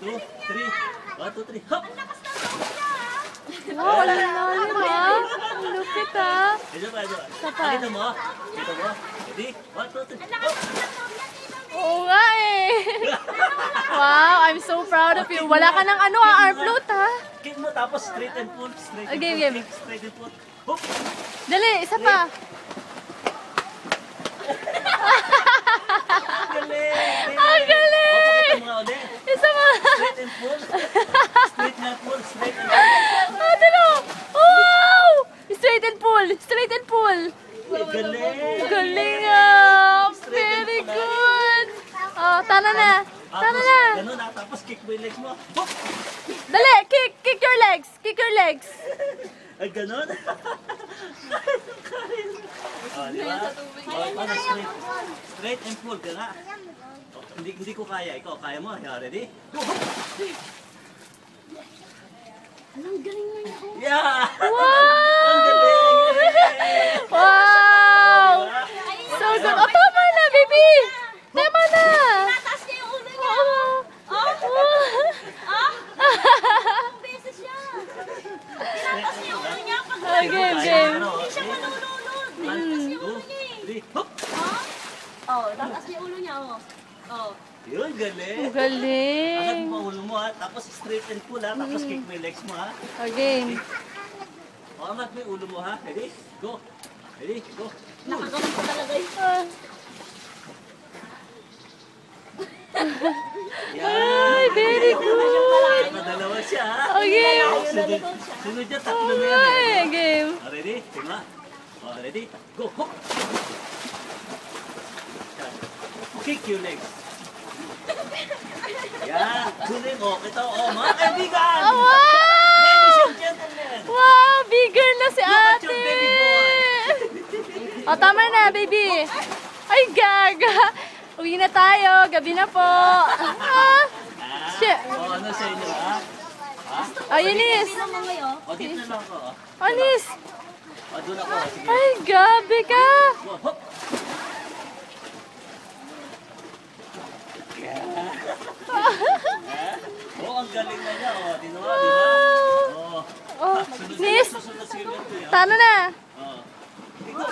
2, 3. 1, 2, 3. Hop! Wow, alam na alam ah. Ang lupit ah. Ito pa, ito pa. Sapa. Kita mo? Kita mo? Ready? 1, 2, 3. Hop! Oo nga eh. Wow, I'm so proud of you. Wala ka ng ano ah, arm float ha. Kick mo tapos straight and pull. Straight and Okay, pull. game. Kick, straight and pull. Hop! Dali, isa pa. Galing! Ang galing! O, pakita mo nga ulit. Isa pa. Straight and pull. Straight na pull. Straight and pull. Ah, dalo. Wow! Straight and pull. Straight and pull. Galing! Galing ah. Very good. Oh, tara na. Tara na. Ganun na. Tapos kick mo yung legs mo. Hop! Dali, kick. Kick your legs. Kick your legs. Ay, ganun. Oh, di ba? Oh, paano straight? Straight and pull ka nga. Oh, hindi ko kaya. Ikaw, kaya mo. Ready? Go! Hop! Anong galing mo niya? Yeah! Wow! Ang galing! Wow! So good. Oh, tama na, baby. Tama na. Nataas niya yung ulo niya. Ang beses siya. Tinataas niya yung ulo niya. Pag Game, game. hindi siya malulunod. Tinataas niya yung ulo niya eh. 3, hop! Oh, tataas niya yung ulo niya. Oh. Yun, galing. Ang galing. Angat mo ang ulo mo ha. Tapos straight and pull ha. Tapos kick mo yung legs mo ha. Okay. O, angat mo yung ulo mo ha. Ready? Go! Ready? Go! Pull! Nakagaling ko talaga yun. Ay, very good. Madalawa siya ha. Okay. Sunod niya, tatlo na yan eh. Ay, game. O, ready? Tingnan. O, ready? Go! Hop! Kick your legs. Yan. Tuloy mo. Ito, mga kaibigan. Oh, wow! Ladies and gentlemen. Wow, bigger na si Look at ate. your baby boy. O, tama na, baby. Ay, gaga. Uwi na tayo. Gabi na po. Shit. O, ano sa inyo, ha? Ha? Ay, Eunice. Bilang mo ngayon. O, dito na lang ako. Eunice. O, doon ako. Sige. Ay, gabi ka. Go, hop! Oh, ang galing na niya. Oh, di ba? Di ba? Oh. Oh, Sunod Nis. susunod si Yolanda, ha? Tano na. Oh. Ikaw.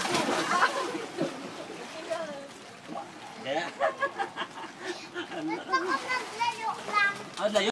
Yeah. Ano? Ah, layo.